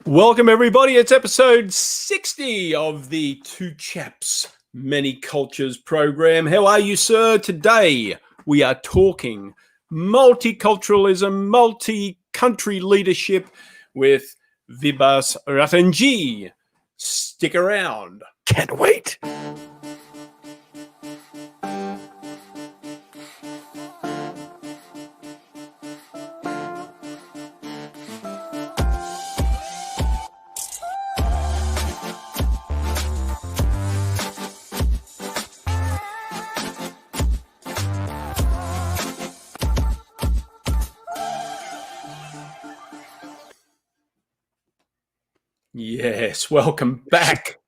Welcome, everybody. It's episode 60 of the Two Chaps Many Cultures program. How are you, sir? Today we are talking multiculturalism, multi-country leadership with Vibhas Ratenjee. Stick around. Can't wait. Yes, welcome back.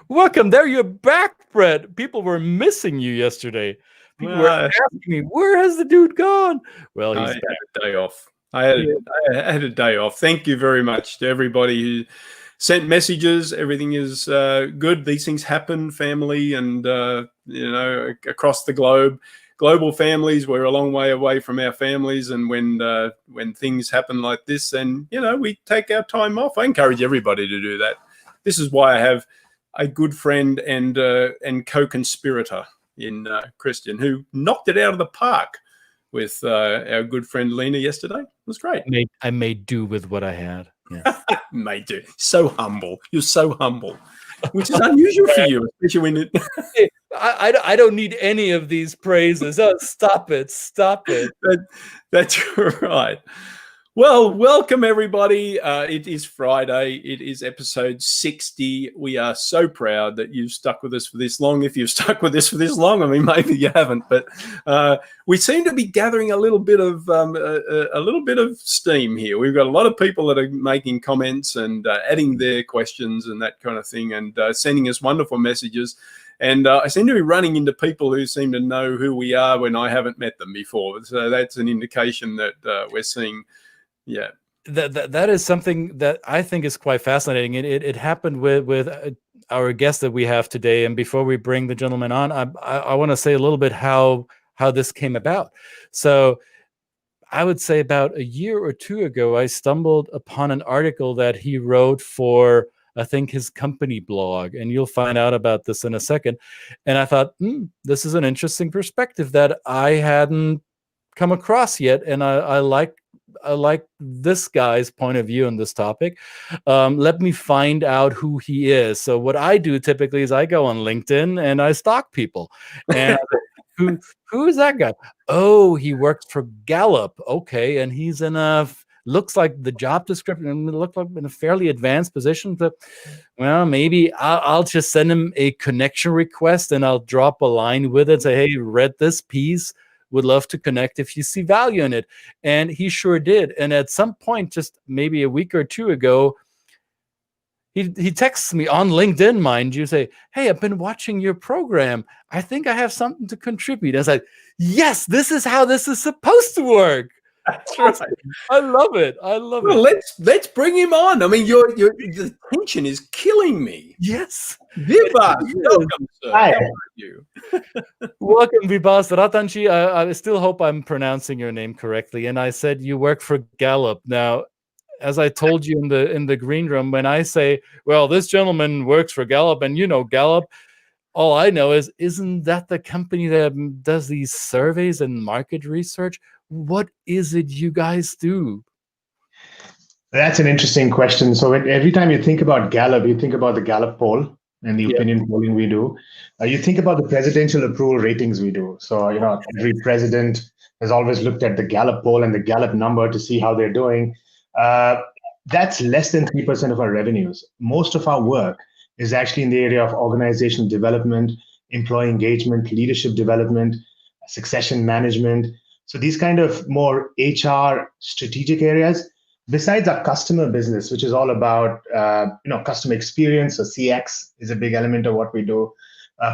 Welcome. There you're back, Fred. People were missing you yesterday. People were asking me, where has the dude gone? Well, he's back. A day off. I had a day off. Thank you very much to everybody who sent messages. Everything is good. These things happen, family and, across the globe. Global families, we're a long way away from our families. And when things happen like this, then, we take our time off. I encourage everybody to do that. This is why I have a good friend and co-conspirator in Christian, who knocked it out of the park with our good friend Lena yesterday. It was great. I made do with what I had. Yes. Made do. So humble. You're so humble, which is unusual for you, especially when it... I don't need any of these praises. Oh, stop it. Stop it. That's right. Well, welcome, everybody. It is Friday. It is episode 60. We are so proud that you've stuck with us for this long. If you've stuck with us for this long, I mean, maybe you haven't, but we seem to be gathering a little bit of steam here. We've got a lot of people that are making comments and adding their questions and that kind of thing, and sending us wonderful messages. And I seem to be running into people who seem to know who we are when I haven't met them before. So that's an indication that we're seeing. Yeah, that is something that I think is quite fascinating. It happened with our guest that we have today. And before we bring the gentleman on, I want to say a little bit how this came about. So I would say about a year or two ago, I stumbled upon an article that he wrote for, I think, his company blog, and you'll find out about this in a second. And I thought, this is an interesting perspective that I hadn't come across yet, and I like this guy's point of view on this topic. Let me find out who he is. So what I do typically is I go on LinkedIn and I stalk people. And who is that guy? Oh, he works for Gallup. Okay, and he's in looks like the job description looked like in a fairly advanced position. But well, maybe I'll just send him a connection request and I'll drop a line with it. Say, hey, read this piece. Would love to connect if you see value in it. And he sure did. And at some point, just maybe a week or two ago, he texts me on LinkedIn, mind you, say, hey, I've been watching your program. I think I have something to contribute. I was like, yes, this is how this is supposed to work. That's right. I love it. Well, let's bring him on. I mean, your tension is killing me. Yes. Vibhas, welcome, sir. Hi. How are you? Welcome, Vibhas Ratenjee. I still hope I'm pronouncing your name correctly. And I said you work for Gallup. Now, as I told you in the green room, when I say, well, this gentleman works for Gallup, and you know Gallup, all I know is, isn't that the company that does these surveys and market research? What is it you guys do? That's an interesting question. So every time you think about Gallup, you think about the Gallup poll and the opinion polling we do. You think about the presidential approval ratings we do. So, every president has always looked at the Gallup poll and the Gallup number to see how they're doing. That's less than 3% of our revenues. Most of our work is actually in the area of organizational development, employee engagement, leadership development, succession management. So these kind of more HR strategic areas, besides our customer business, which is all about customer experience. So CX is a big element of what we do.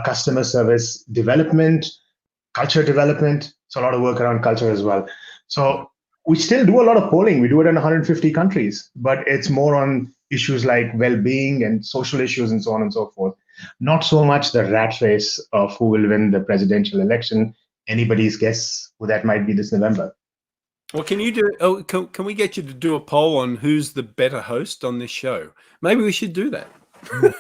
Customer service development, culture development. So a lot of work around culture as well. So we still do a lot of polling. We do it in 150 countries, but it's more on issues like well-being and social issues and so on and so forth. Not so much the rat race of who will win the presidential election. Anybody's guess who that might be this November. Well, can you do? Oh, can we get you to do a poll on who's the better host on this show? Maybe we should do that. I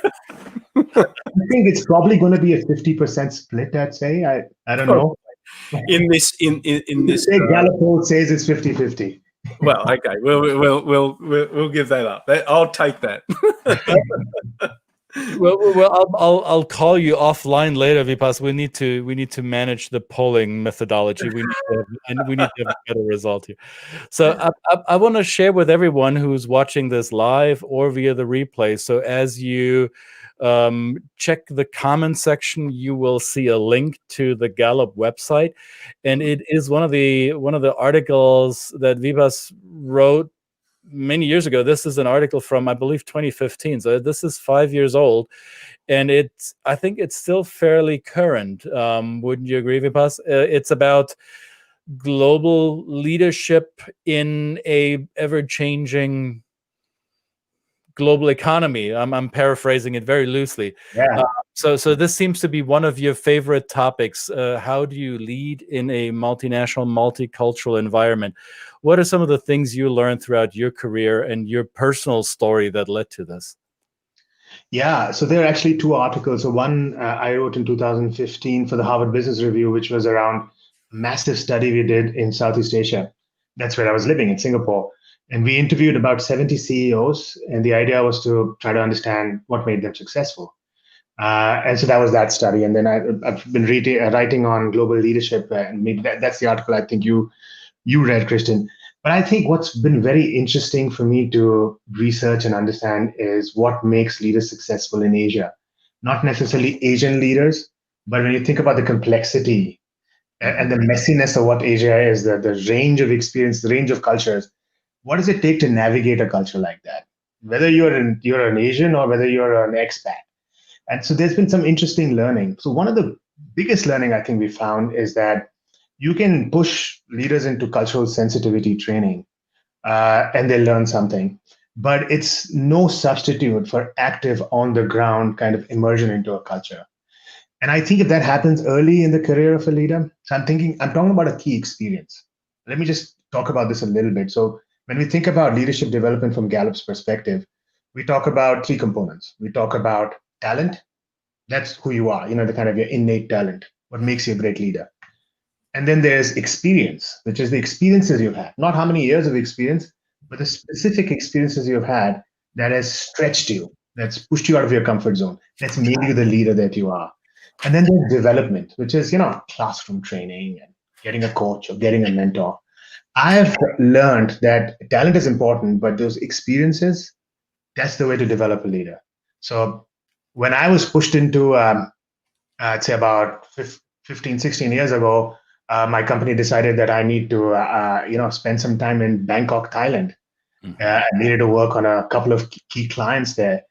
think it's probably going to be a 50% split. I'd say. I don't know. In this Say Gallup poll says it's 50-50. Well, okay, we'll give that up. I'll take that. Well, I'll call you offline later, Vibhas. We need to manage the polling methodology. We need to have a better result here. So I want to share with everyone who's watching this live or via the replay. So as you check the comment section, you will see a link to the Gallup website, and it is one of the articles that Vibhas wrote many years ago. This is an article from, I believe, 2015. So this is 5 years old, and I think it's still fairly current. Wouldn't you agree, Vibhas? It's about global leadership in a ever-changing global economy. I'm paraphrasing it very loosely. Yeah. So this seems to be one of your favorite topics. How do you lead in a multinational, multicultural environment? What are some of the things you learned throughout your career and your personal story that led to this? Yeah, so there are actually two articles. So one I wrote in 2015 for the Harvard Business Review, which was around a massive study we did in Southeast Asia. That's where I was living, in Singapore. And we interviewed about 70 CEOs, and the idea was to try to understand what made them successful. And so that was that study. And then I've been writing on global leadership, and maybe that's the article I think you read, Christian. But I think what's been very interesting for me to research and understand is what makes leaders successful in Asia. Not necessarily Asian leaders, but when you think about the complexity and the messiness of what Asia is, the range of experience, the range of cultures, what does it take to navigate a culture like that? Whether you're an Asian or whether you're an expat. And so there's been some interesting learning. So one of the biggest learning I think we found is that you can push leaders into cultural sensitivity training and they learn something, but it's no substitute for active on the ground kind of immersion into a culture. And I think if that happens early in the career of a leader, so I'm talking about a key experience. Let me just talk about this a little bit. So when we think about leadership development from Gallup's perspective, we talk about three components. We talk about talent. That's who you are, the kind of your innate talent, what makes you a great leader. And then there's experience, which is the experiences you've had, not how many years of experience, but the specific experiences you've had that has stretched you, that's pushed you out of your comfort zone, that's made you the leader that you are. And then there's development, which is, classroom training and getting a coach or getting a mentor. I've learned that talent is important, but those experiences, that's the way to develop a leader. So when I was pushed into, I'd say about 15, 16 years ago, my company decided that I need to, spend some time in Bangkok, Thailand. I needed to work on a couple of key clients there.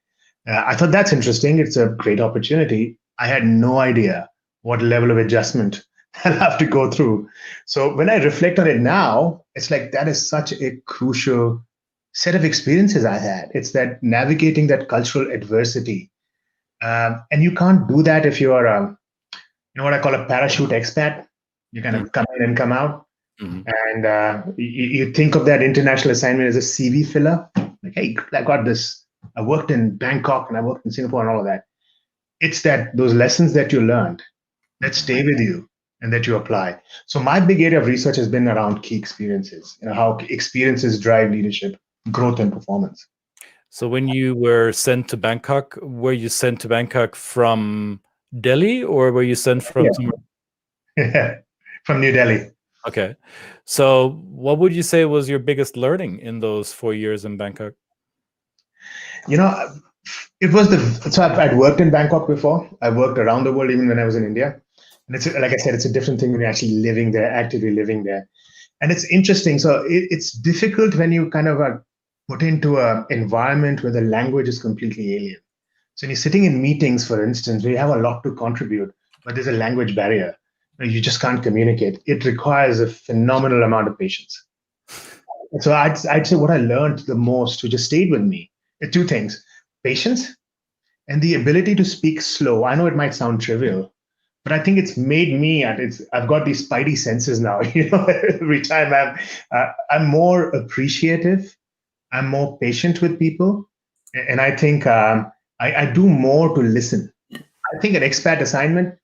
I thought that's interesting. It's a great opportunity. I had no idea what level of adjustment I'll have to go through. So when I reflect on it now, it's like that is such a crucial set of experiences I had. It's that navigating that cultural adversity. And you can't do that if you're, what I call a parachute expat. You kind of come in and come out. And you think of that international assignment as a CV filler. Like, hey, I got this. I worked in Bangkok and I worked in Singapore and all of that. It's those lessons that you learned that stay with you and that you apply. So my big area of research has been around key experiences, how experiences drive leadership, growth, and performance. So when you were sent to Bangkok, were you sent to Bangkok from Delhi or were you sent from somewhere? From New Delhi. Okay. So what would you say was your biggest learning in those 4 years in Bangkok? It was so I'd worked in Bangkok before. I worked around the world, even when I was in India. And it's, like I said, it's a different thing when you're actually living there, actively living there. And it's interesting. So it's difficult when you kind of are put into an environment where the language is completely alien. So when you're sitting in meetings, for instance, where you have a lot to contribute, but there's a language barrier. You just can't communicate. It requires a phenomenal amount of patience. So I'd say what I learned the most, which just stayed with me, are two things: patience and the ability to speak slow. I know it might sound trivial, but I think it's made me, and I've got these spidey senses now. Every time I'm more appreciative, I'm more patient with people, and I think I do more to listen. I think an expat assignment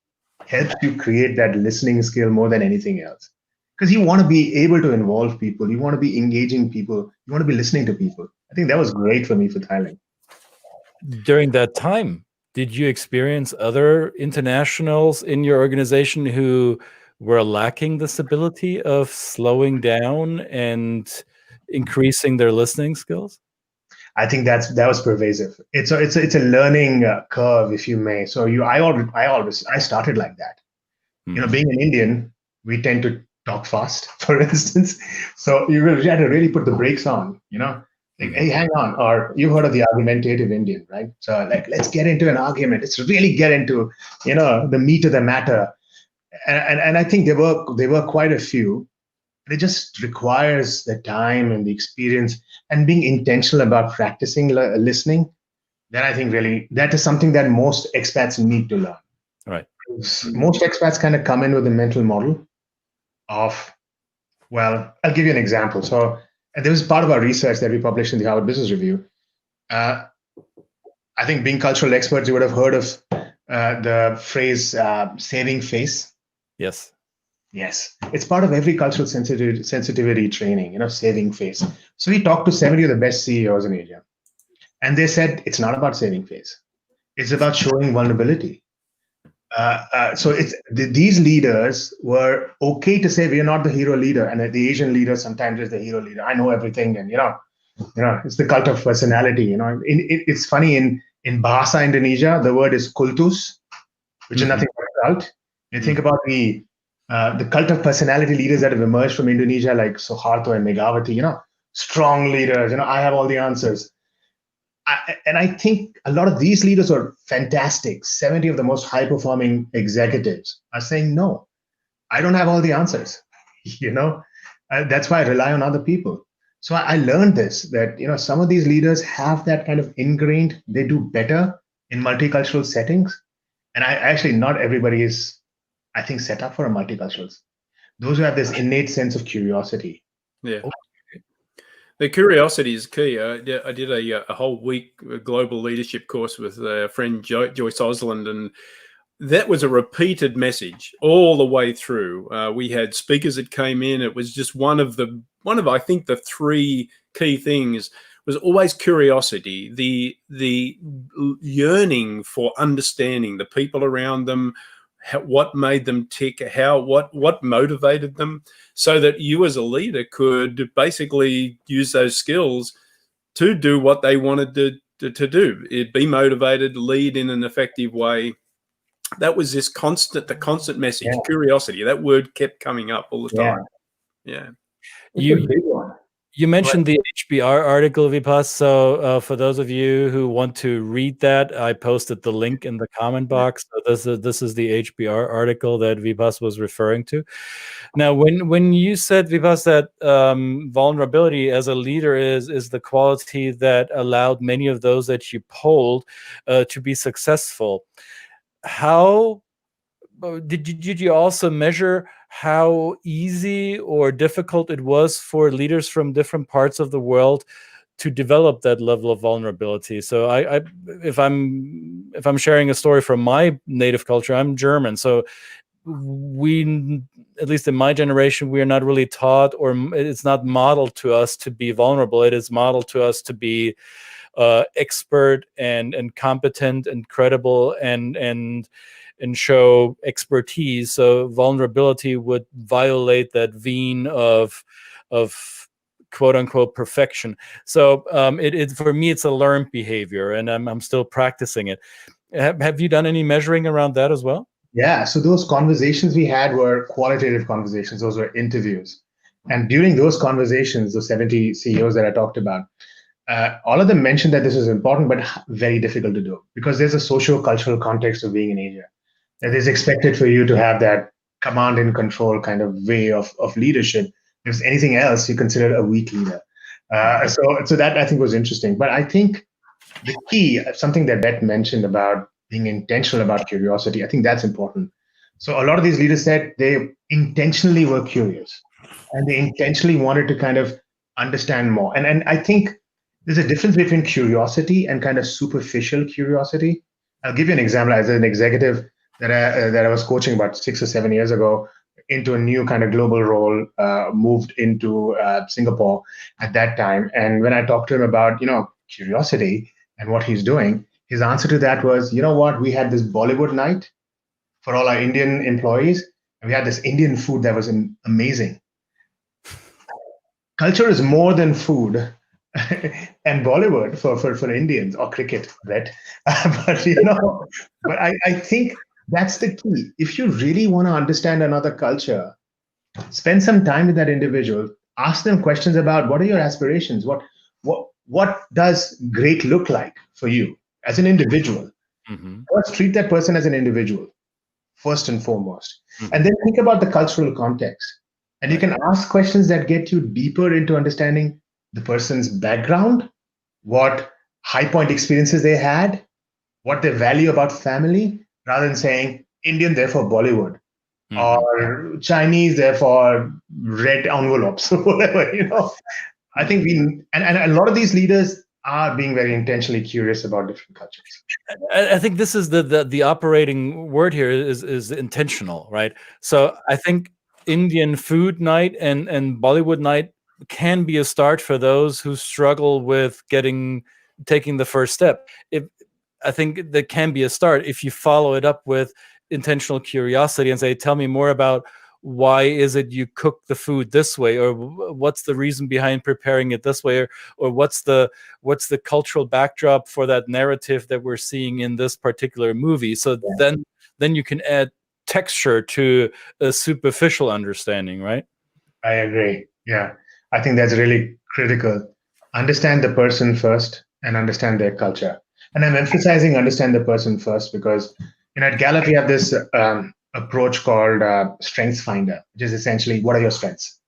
helps you create that listening skill more than anything else, because you want to be able to involve people, you want to be engaging people, you want to be listening to people. I think that was great for me for Thailand. During that time, did you experience other internationals in your organization who were lacking this ability of slowing down and increasing their listening skills? I think that was pervasive. It's a learning curve, if you may. So I started like that. Being an Indian, we tend to talk fast, for instance. So you had to really put the brakes on. Like, hey, hang on. Or you've heard of the argumentative Indian, right? So like, let's get into an argument. Let's really get into the meat of the matter. And I think there were quite a few. It just requires the time and the experience and being intentional about practicing listening. Then I think really that is something that most expats need to learn. Right. Most expats kind of come in with a mental model of, well, I'll give you an example. So there was part of our research that we published in the Harvard Business Review. I think being cultural experts, you would have heard of the phrase saving face. Yes. Yes, it's part of every cultural sensitivity training, saving face. So we talked to 70 of the best CEOs in Asia, and they said it's not about saving face. It's about showing vulnerability. So these leaders were okay to say we are not the hero leader, and the Asian leader sometimes is the hero leader. I know everything, and it's the cult of personality. It's funny in Bahasa Indonesia, the word is kultus, which is nothing but a cult. You think about the cult of personality leaders that have emerged from Indonesia, like Suharto and Megawati, strong leaders, I have all the answers. And I think a lot of these leaders are fantastic. 70 of the most high-performing executives are saying, no, I don't have all the answers. That's why I rely on other people. So I learned this, that, some of these leaders have that kind of ingrained, they do better in multicultural settings. And not everybody is, I think, set up for a multicultural. Those who have this innate sense of curiosity. Yeah. The curiosity is key. I did a whole week global leadership course with a friend, Joyce Osland, and that was a repeated message all the way through. We had speakers that came in. It was just one of I think the three key things was always curiosity, the yearning for understanding the people around them, what made them tick, what motivated them, so that you as a leader could basically use those skills to do what they wanted to do. Be motivated, lead in an effective way. That was the constant message, curiosity. That word kept coming up all the time. Yeah. You mentioned the HBR article, Vibhas. So for those of you who want to read that, I posted the link in the comment box. So this is the HBR article that Vibhas was referring to. Now, when you said, Vibhas, that vulnerability as a leader is the quality that allowed many of those that you polled to be successful, how did you also measure how easy or difficult it was for leaders from different parts of the world to develop that level of vulnerability? So if I'm sharing a story from my native culture, I'm German. So we, at least in my generation, we are not really taught, or it's not modeled to us to be vulnerable. It is modeled to us to be expert and competent and credible and show expertise. So vulnerability would violate that vein of quote unquote perfection. So it for me, it's a learned behavior, and I'm still practicing it. Have you done any measuring around that as well? Yeah. So those conversations we had were qualitative conversations. Those were interviews. And during those conversations, the 70 CEOs that I talked about, all of them mentioned that this is important, but very difficult to do, because there's a socio-cultural context of being in Asia. It is expected for you to have that command and control kind of way of leadership. If it's anything else, you consider a weak leader. So that I think was interesting. But I think the key, something that Beth mentioned about being intentional about curiosity, I think that's important. So a lot of these leaders said they intentionally were curious and they intentionally wanted to kind of understand more. And I think there's a difference between curiosity and kind of superficial curiosity. I'll give you an example. As an executive that I was coaching about 6 or 7 years ago into a new kind of global role, moved into Singapore at that time. And when I talked to him about, curiosity and what he's doing, his answer to that was, you know what, we had this Bollywood night for all our Indian employees, and we had this Indian food that was amazing. Culture is more than food and Bollywood for Indians, or cricket, right? but but I think that's the key. If you really want to understand another culture, spend some time with that individual. Ask them questions about what are your aspirations. What does great look like for you as an individual? Mm-hmm. Let's treat that person as an individual first and foremost, Mm-hmm. and then think about the cultural context. And you can ask questions that get you deeper into understanding the person's background, what high point experiences they had, what they value about family, rather than saying Indian, therefore Bollywood, Mm-hmm. or Chinese, therefore red envelopes, or whatever, I think and a lot of these leaders are being very intentionally curious about different cultures. I think this is the operating word here is intentional, right? So I think Indian food night and Bollywood night can be a start for those who struggle with taking the first step. I think that can be a start if you follow it up with intentional curiosity and say, tell me more about why is it you cook the food this way, or what's the reason behind preparing it this way, or what's the cultural backdrop for that narrative that we're seeing in this particular movie. So then you can add texture to a superficial understanding, right? I agree. Yeah. I think that's really critical. Understand the person first and understand their culture. And I'm emphasizing understand the person first because at Gallup, we have this approach called Strengths Finder, which is essentially what are your strengths?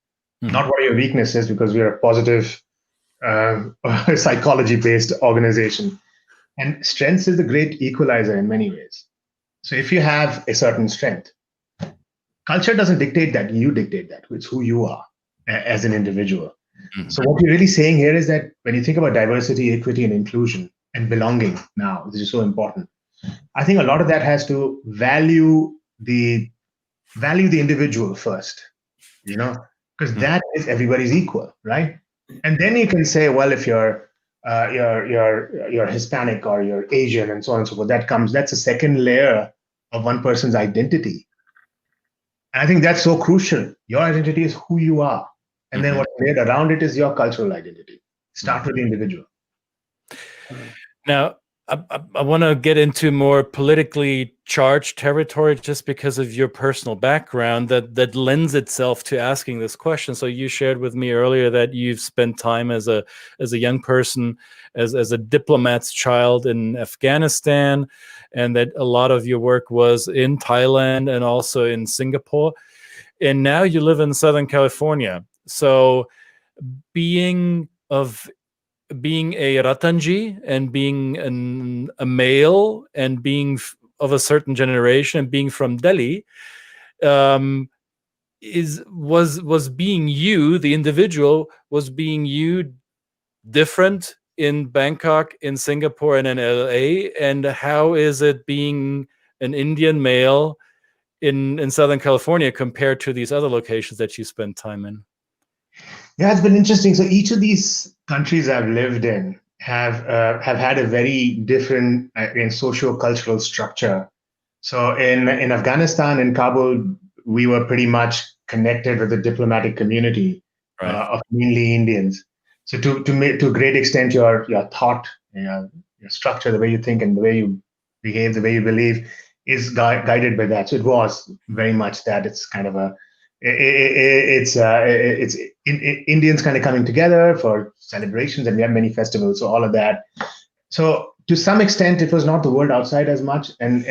Mm-hmm. Not what are your weaknesses, because we're a positive psychology-based organization. And strengths is the great equalizer in many ways. So if you have a certain strength, culture doesn't dictate that, you dictate that. It's who you are as an individual. Mm-hmm. So what we're really saying here is that when you think about diversity, equity, and inclusion and belonging now, which is so important, I think a lot of that has to value the individual first, because that is everybody's equal, right? And then you can say, well, if you're Hispanic or you're Asian and so on and so forth, that's a second layer of one person's identity. And I think that's so crucial. Your identity is who you are. And then what's laid around it is your cultural identity. Start with the individual. Now, I want to get into more politically charged territory just because of your personal background that lends itself to asking this question. So you shared with me earlier that you've spent time as a young person, as a diplomat's child in Afghanistan, and that a lot of your work was in Thailand and also in Singapore. And now you live in Southern California. So being a Ratanjee and being a male and being of a certain generation and being from Delhi, was being you, the individual, was being you different in Bangkok, in Singapore, and in LA? And how is it being an Indian male in Southern California compared to these other locations that you spend time in? Yeah, it's been interesting. So each of these countries I've lived in have had a very different socio-cultural structure. So in Afghanistan, in Kabul, we were pretty much connected with the diplomatic community of mainly Indians. So to a great extent, your thought, your structure, the way you think and the way you behave, the way you believe, is guided by that. So it was very much that. It's kind of it's Indians kind of coming together for celebrations, and we have many festivals, so all of that. So to some extent, it was not the world outside as much, and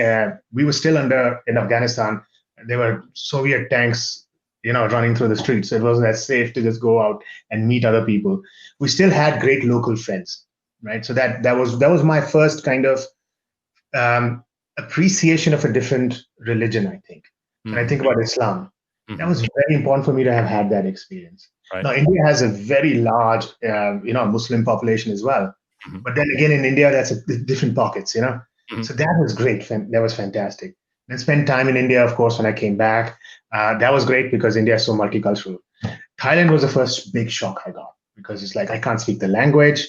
we were still in Afghanistan. There were Soviet tanks, running through the streets, so it wasn't as safe to just go out and meet other people. We still had great local friends, right? So that was my first kind of appreciation of a different religion, I think. when I think about Islam, that Mhm. was very important for me to have had that experience. Right. Now, India has a very large, Muslim population as well. Mhm. But then again, in India, that's different pockets, Mhm. So that was great. That was fantastic. And spent time in India, of course, when I came back. That was great because India is so multicultural. Thailand was the first big shock I got because it's like I can't speak the language.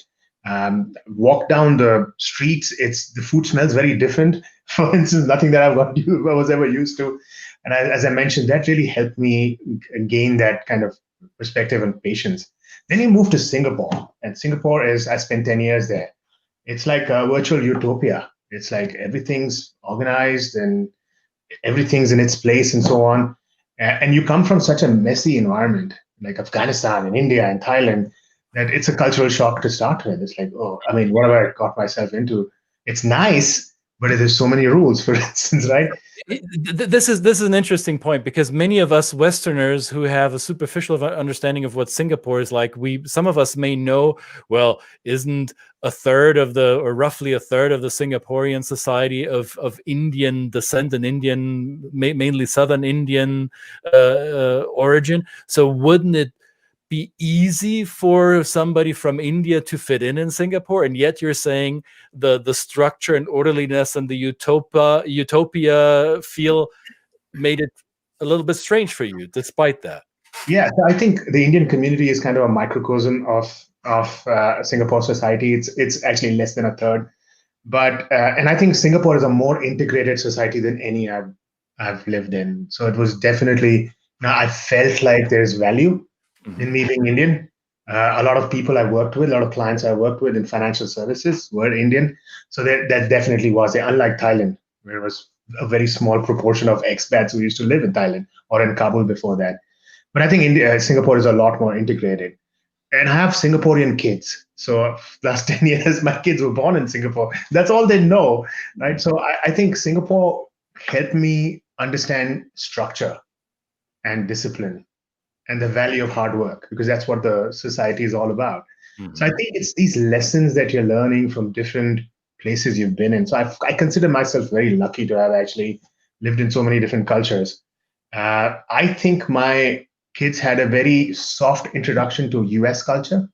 Walk down the streets, the food smells very different. For instance, nothing that I was ever used to. And as I mentioned, that really helped me gain that kind of perspective and patience. Then you move to Singapore, and Singapore I spent 10 years there. It's like a virtual utopia. It's like everything's organized and everything's in its place and so on. And you come from such a messy environment like Afghanistan and India and Thailand that it's a cultural shock to start with. It's like, oh, I mean, what have I got myself into? It's nice, but there's so many rules, for instance, right? This is an interesting point because many of us Westerners who have a superficial understanding of what Singapore is like, some of us may know, well, isn't a third of or roughly a third of the Singaporean society of Indian descent and mainly Southern Indian origin? So wouldn't it be easy for somebody from India to fit in Singapore? And yet you're saying the structure and orderliness and the utopia feel made it a little bit strange for you, despite that. Yeah, so I think the Indian community is kind of a microcosm of Singapore society. It's actually less than a third, but and I think Singapore is a more integrated society than any I've lived in. So it was definitely now I felt like there's value in me being Indian. A lot of people I worked with, a lot of clients I worked with in financial services were Indian. So that definitely was there. Unlike Thailand, where it was a very small proportion of expats who used to live in Thailand or in Kabul before that. But I think Singapore is a lot more integrated. And I have Singaporean kids. So last 10 years, my kids were born in Singapore. That's all they know, right? So I think Singapore helped me understand structure and discipline and the value of hard work, because that's what the society is all about. So I think it's these lessons that you're learning from different places you've been in. So I consider myself very lucky to have actually lived in so many different cultures. I think my kids had a very soft introduction to US culture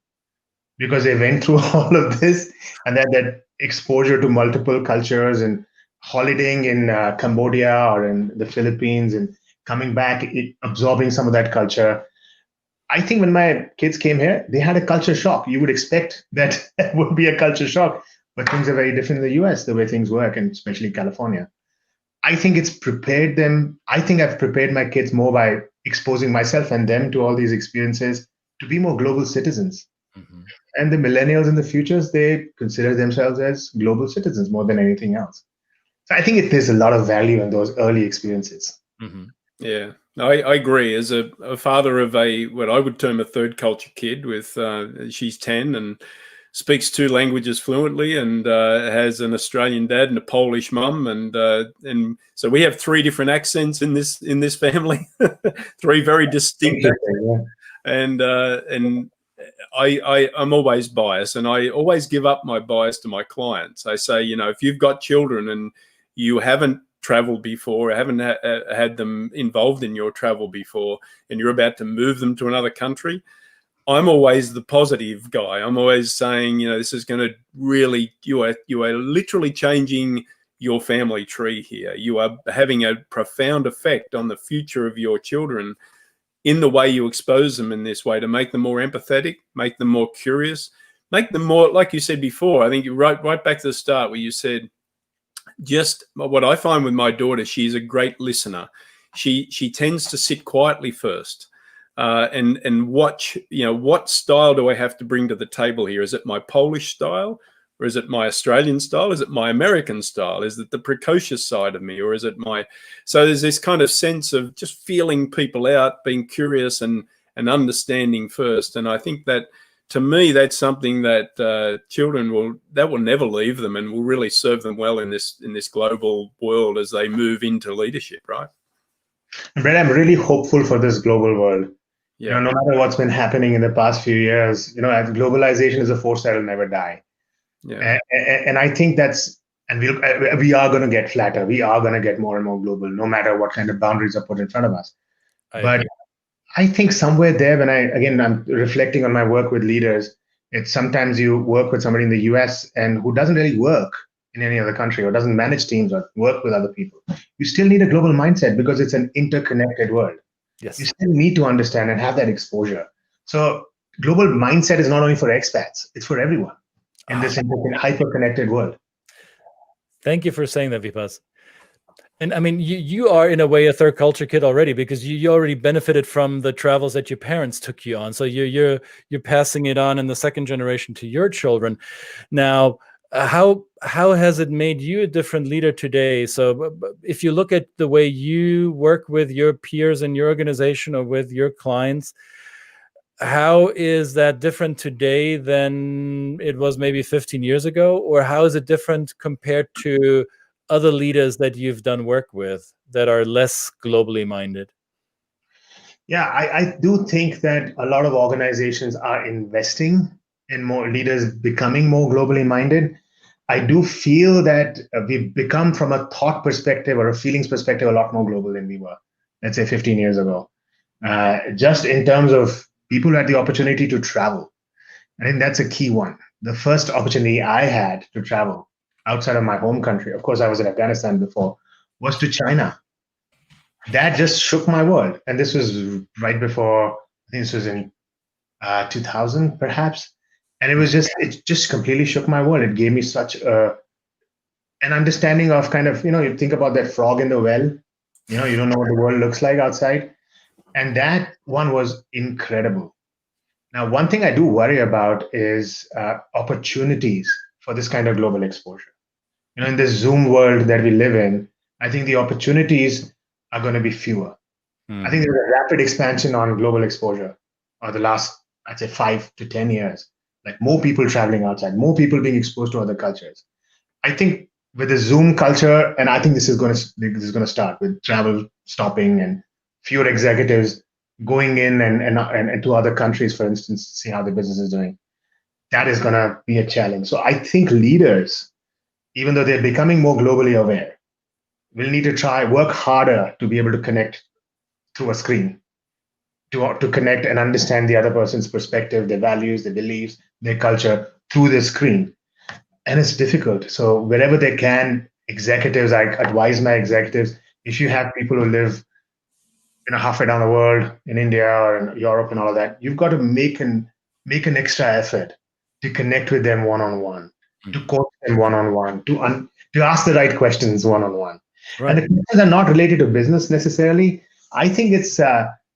because they went through all of this and that exposure to multiple cultures and holidaying in Cambodia or in the Philippines and coming back, absorbing some of that culture. I think when my kids came here, they had a culture shock. You would expect that would be a culture shock, but things are very different in the US, the way things work, and especially California. I think it's prepared them. I think I've prepared my kids more by exposing myself and them to all these experiences to be more global citizens. And the millennials in the futures, they consider themselves as global citizens more than anything else. So I think there's a lot of value in those early experiences. Yeah, I agree. As a father of what I would term a third culture kid with, she's 10 and speaks 2 languages fluently and has an Australian dad and a Polish mum. And so we have 3 different accents in this family, 3 very distinct accents. And I'm always biased, and I always give up my bias to my clients. I say, if you've got children and you haven't traveled before, haven't had them involved in your travel before, and you're about to move them to another country, I'm always the positive guy. I'm always saying, this is going to really, you are literally changing your family tree here. You are having a profound effect on the future of your children in the way you expose them in this way, to make them more empathetic, make them more curious, make them more, like you said before, I think you right back to the start where you said, just what I find with my daughter, she's a great listener. She tends to sit quietly first and watch, what style do I have to bring to the table here? Is it my Polish style? Or is it my Australian style? Is it my American style? Is it the precocious side of me? Or is it so there's this kind of sense of just feeling people out, being curious and understanding first. And I think that, to me, that's something that children will never leave them and will really serve them well in this global world as they move into leadership, right? And Brett, I'm really hopeful for this global world. Yeah. No matter what's been happening in the past few years, globalization is a force that will never die. Yeah. And I think that's And we are going to get flatter. We are going to get more and more global, no matter what kind of boundaries are put in front of us. But I think somewhere there, when I'm reflecting on my work with leaders, it's sometimes you work with somebody in the US and who doesn't really work in any other country or doesn't manage teams or work with other people. You still need a global mindset because it's an interconnected world. Yes. You still need to understand and have that exposure. So global mindset is not only for expats, it's for everyone in this hyper-connected world. Thank you for saying that, Vibhas. And I mean, you are in a way a third culture kid already, because you already benefited from the travels that your parents took you on. So you're passing it on in the second generation to your children. Now, how has it made you a different leader today? So if you look at the way you work with your peers in your organization or with your clients, how is that different today than it was maybe 15 years ago? Or how is it different compared to other leaders that you've done work with that are less globally minded? Yeah, I do think that a lot of organizations are investing in more leaders becoming more globally minded. I do feel that we've become, from a thought perspective or a feelings perspective, a lot more global than we were, let's say 15 years ago. Just in terms of people who had the opportunity to travel. I think that's a key one. The first opportunity I had to travel outside of my home country, of course, I was in Afghanistan before, was to China. That just shook my world. And this was right before, I think this was in 2000, perhaps. And it just completely shook my world. It gave me such an understanding of kind of, you think about that frog in the well, you don't know what the world looks like outside. And that one was incredible. Now, one thing I do worry about is opportunities for this kind of global exposure. In this Zoom world that we live in, I think the opportunities are going to be fewer. I think there's a rapid expansion on global exposure over the last, I'd say, 5 to 10 years. Like more people traveling outside, more people being exposed to other cultures. I think with the Zoom culture, and I think this is going to start with travel stopping and fewer executives going in and to other countries, for instance, to see how the business is doing. That is going to be a challenge. So I think leaders, even though they're becoming more globally aware, will need to work harder to be able to connect through a screen, to connect and understand the other person's perspective, their values, their beliefs, their culture through the screen. And it's difficult. So wherever they can, executives, I advise my executives, if you have people who live halfway down the world, in India or in Europe and all of that, you've got to make an extra effort to connect with them one-on-one, to coach them one-on-one, to ask the right questions one-on-one. Right. And the questions are not related to business necessarily. I think it's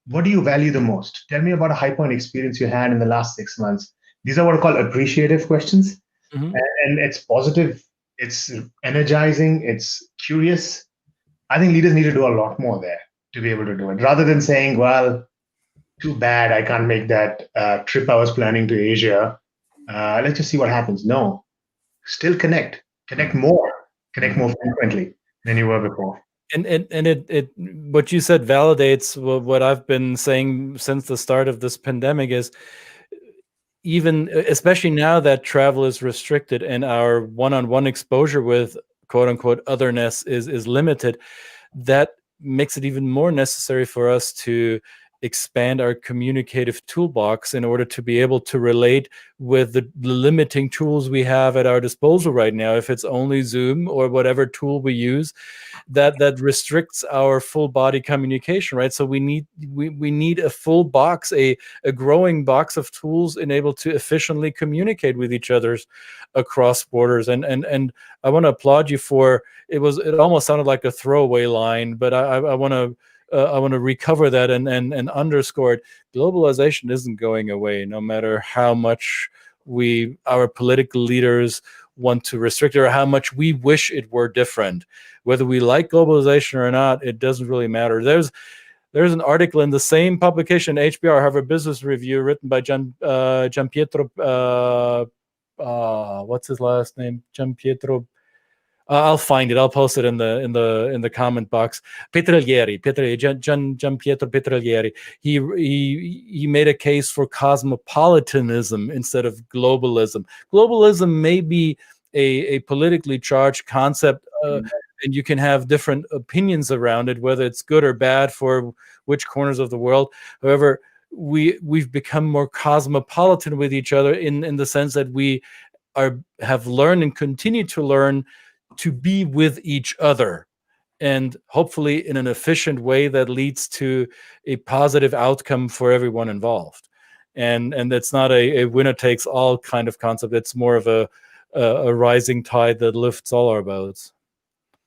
what do you value the most? Tell me about a high point experience you had in the last 6 months. These are what are called appreciative questions. Mm-hmm. And it's positive, it's energizing, it's curious. I think leaders need to do a lot more there to be able to do it, rather than saying, well, too bad, I can't make that trip I was planning to Asia. Let's just see what happens. No, still connect more frequently than you were before. And it what you said validates what I've been saying since the start of this pandemic is, even especially now that travel is restricted and our one-on-one exposure with quote unquote otherness is limited, that makes it even more necessary for us to expand our communicative toolbox in order to be able to relate with the limiting tools we have at our disposal right now. If it's only Zoom or whatever tool we use, that restricts our full body communication, right? So we need a full box, a growing box of tools enabled to efficiently communicate with each other across borders. And I want to applaud you for it. Almost sounded like a throwaway line, but I want to recover that and underscore it. Globalization isn't going away, no matter how much our political leaders want to restrict it or how much we wish it were different. Whether we like globalization or not, it doesn't really matter. There's an article in the same publication, HBR, Harvard Business Review, written by Gianpietro. What's his last name? Gianpietro. I'll find it. I'll post it in the comment box. Gianpietro Petriglieri. He made a case for cosmopolitanism instead of globalism. Globalism may be a politically charged concept, and you can have different opinions around it, whether it's good or bad for which corners of the world. However, we've become more cosmopolitan with each other in the sense that we have learned and continue to learn to be with each other, and hopefully in an efficient way that leads to a positive outcome for everyone involved. And that's not a winner takes all kind of concept. It's more of a rising tide that lifts all our boats.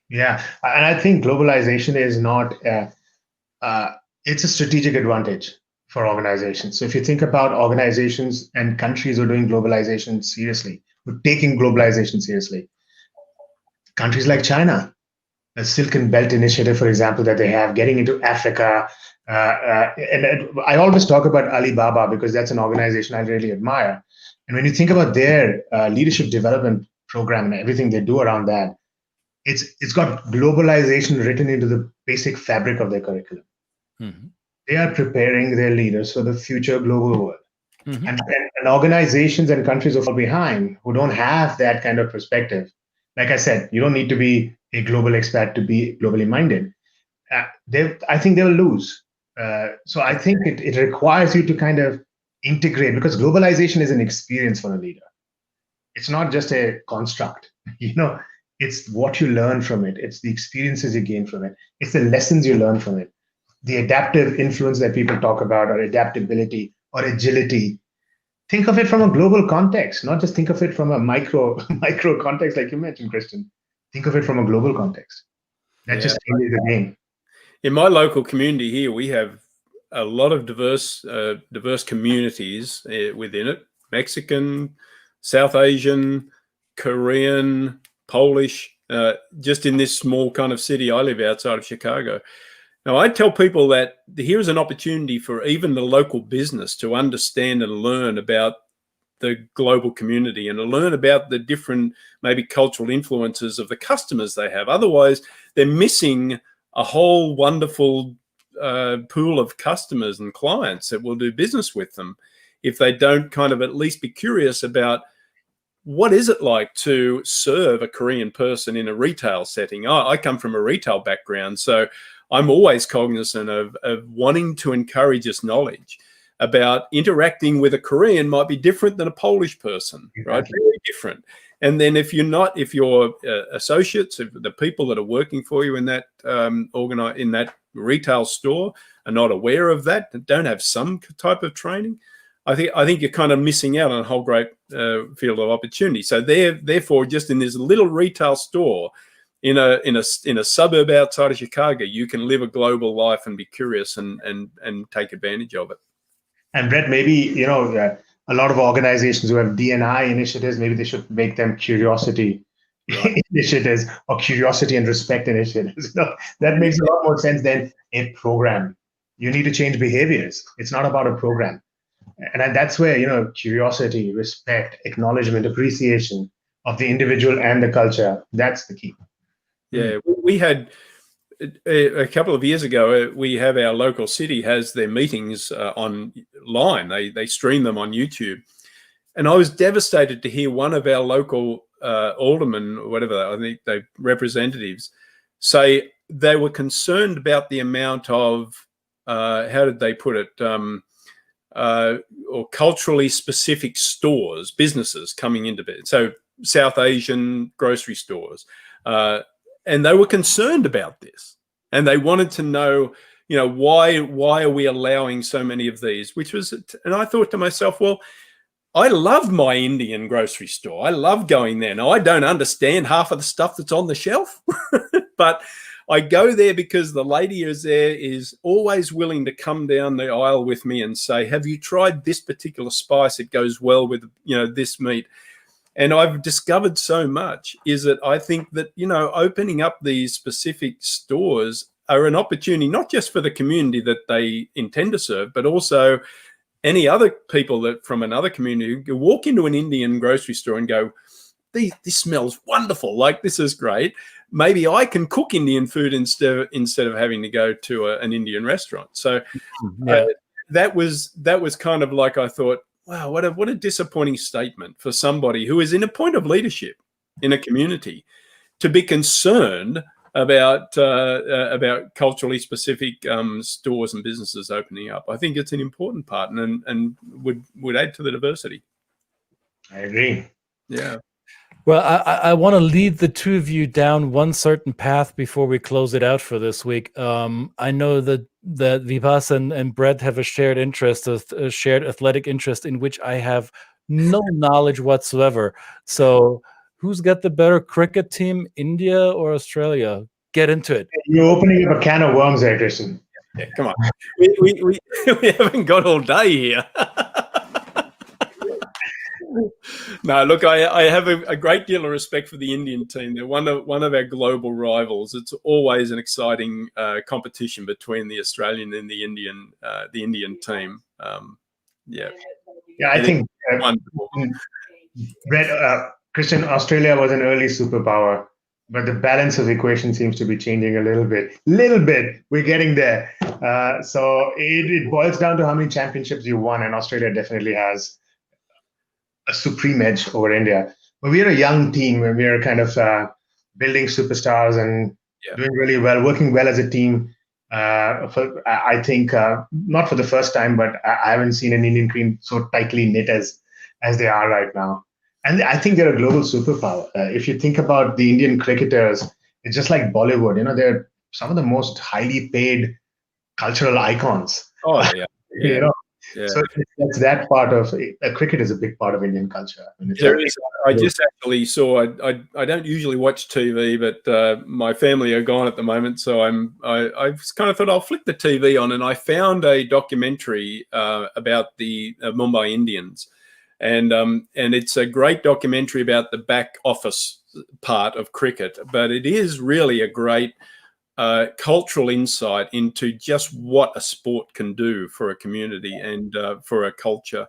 Yeah, and I think globalization is not it's a strategic advantage for organizations. So if you think about organizations and countries who are doing globalization seriously, who are taking globalization seriously, countries like China, the Silken Belt Initiative, for example, that they have, getting into Africa. And I always talk about Alibaba because that's an organization I really admire. And when you think about their leadership development program and everything they do around that, it's got globalization written into the basic fabric of their curriculum. Mm-hmm. They are preparing their leaders for the future global world. Mm-hmm. And organizations and countries who fall behind, who don't have that kind of perspective, like I said, you don't need to be a global expert to be globally minded. I think they'll lose. So I think it requires you to kind of integrate, because globalization is an experience for a leader. It's not just a construct, it's what you learn from it. It's the experiences you gain from it. It's the lessons you learn from it. The adaptive influence that people talk about, or adaptability or agility. Think of it from a global context, not just think of it from a micro context like you mentioned, Christian. Think of it from a global context. That just changes the game. In my local community here, we have a lot of diverse communities within it. Mexican, South Asian, Korean, Polish, just in this small kind of city. I live outside of Chicago. Now, I tell people that here's an opportunity for even the local business to understand and learn about the global community and to learn about the different maybe cultural influences of the customers they have. Otherwise, they're missing a whole wonderful pool of customers and clients that will do business with them if they don't kind of at least be curious about what is it like to serve a Korean person in a retail setting. I come from a retail background, so I'm always cognizant of wanting to encourage this knowledge about interacting with a Korean might be different than a Polish person, right? Very different. And then if your associates, if the people that are working for you in that in that retail store are not aware of that, don't have some type of training, I think you're kind of missing out on a whole great field of opportunity. So therefore, just in this little retail store in a suburb outside of Chicago, you can live a global life and be curious and take advantage of it. And Brett, maybe a lot of organizations who have D&I initiatives, maybe they should make them curiosity initiatives or curiosity and respect initiatives. That makes a lot more sense than a program. You need to change behaviors. It's not about a program. And that's where, curiosity, respect, acknowledgement, appreciation of the individual and the culture, that's the key. Yeah, we had a couple of years ago, we have our local city has their meetings online. They stream them on YouTube. And I was devastated to hear one of our local aldermen, or whatever, I think they representatives, say they were concerned about the amount of, how did they put it, or culturally specific stores, businesses coming into bed. So South Asian grocery stores. And they were concerned about this. And they wanted to know, why are we allowing so many of these? And I thought to myself, well, I love my Indian grocery store. I love going there. Now, I don't understand half of the stuff that's on the shelf, but I go there because the lady who's there is always willing to come down the aisle with me and say, have you tried this particular spice? It goes well with, this meat. And I've discovered so much is that I think that, opening up these specific stores are an opportunity, not just for the community that they intend to serve, but also any other people that from another community who walk into an Indian grocery store and go, this smells wonderful. Like, this is great. Maybe I can cook Indian food instead of having to go to an Indian restaurant. So that was kind of like, I thought, wow, what a disappointing statement for somebody who is in a point of leadership. in a community to be concerned about culturally specific stores and businesses opening up. I think it's an important part and would add to the diversity. I agree. Yeah. Well, I want to lead the two of you down one certain path before we close it out for this week. I know that Vibhas and Brett have a shared interest, a shared athletic interest in which I have no knowledge whatsoever. So who's got the better cricket team, India or Australia? Get into it. You're opening up a can of worms there, Christian. Yeah, come on. We haven't got all day here. No, look, I have a great deal of respect for the Indian team. They're one of our global rivals. It's always an exciting competition between the Australian and the Indian team. Yeah, I think wonderful. Brett, Christian, Australia was an early superpower, but the balance of equation seems to be changing a little bit. We're getting there. So it boils down to how many championships you won, and Australia definitely has a supreme edge over India. But we're a young team and we're kind of building superstars and doing really well, working well as a team. I think not for the first time, but I haven't seen an Indian team so tightly knit as they are right now. And I think they're a global superpower. If you think about the Indian cricketers, it's just like Bollywood. You know, they're some of the most highly paid cultural icons. Oh, yeah. You know. Yeah. So that's that part of cricket is a big part of Indian culture. I just actually saw. I don't usually watch TV, but my family are gone at the moment, so I kind of thought I'll flick the TV on, and I found a documentary about the Mumbai Indians, and it's a great documentary about the back office part of cricket, but it is really a great cultural insight into just what a sport can do for a community and for a culture,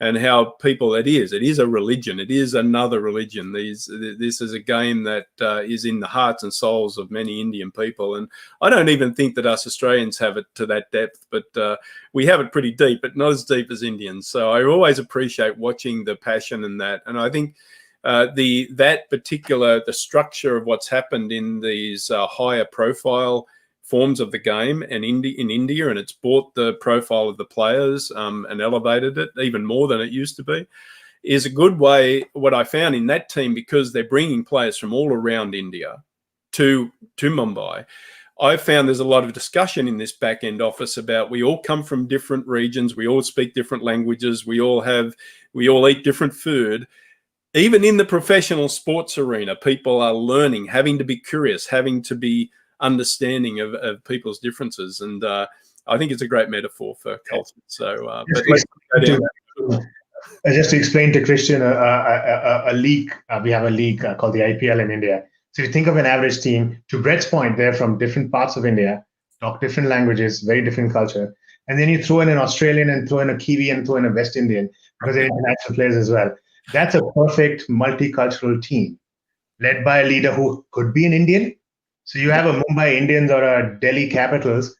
and how people, it is a religion. It is another religion. This is a game that is in the hearts and souls of many Indian people. And I don't even think that us Australians have it to that depth, but we have it pretty deep, but not as deep as Indians. So I always appreciate watching the passion in that. And I think the structure of what's happened in these higher profile forms of the game and in India, and it's brought the profile of the players and elevated it even more than it used to be, is a good way. What I found in that team, because they're bringing players from all around India to Mumbai, I found there's a lot of discussion in this back end office about we all come from different regions, we all speak different languages, we all eat different food. Even in the professional sports arena, people are learning, having to be curious, having to be understanding of people's differences. And I think it's a great metaphor for culture. So, just to explain to Christian, a league, we have a league called the IPL in India. So you think of an average team, to Brett's point, they're from different parts of India, talk different languages, very different culture. And then you throw in an Australian and throw in a Kiwi and throw in a West Indian, because they're international players as well. That's a perfect multicultural team led by a leader who could be an Indian. So you have a Mumbai Indians or a Delhi Capitals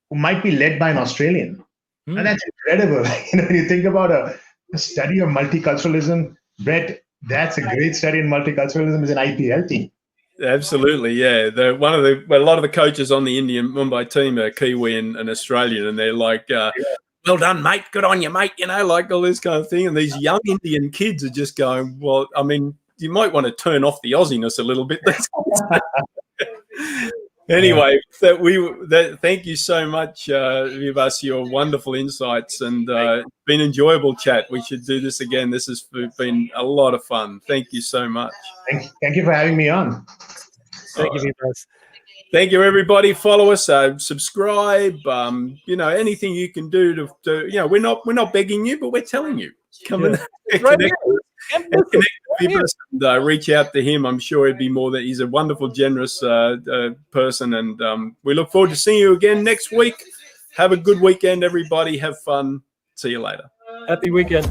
who might be led by an Australian. And that's incredible. When you think about a study of multiculturalism, Brett, that's a great study in multiculturalism, is an IPL team. Absolutely, yeah. A lot of the coaches on the Indian Mumbai team are Kiwi and Australian, and they're like, well done, mate. Good on you, mate. Like all this kind of thing. And these young Indian kids are just going, well, I mean, you might want to turn off the Aussiness a little bit. Anyway, thank you so much, Vibhas, your wonderful insights, and it's been an enjoyable chat. We should do this again. This has been a lot of fun. Thank you so much. Thank you for having me on. Thank you, Vibhas. Thank you, everybody. Follow us, subscribe. Anything you can do to we're not begging you, but we're telling you. Come and connect with Vibhas and reach out to him. I'm sure he'd be he's a wonderful, generous person, and we look forward to seeing you again next week. Have a good weekend, everybody. Have fun. See you later. Happy weekend.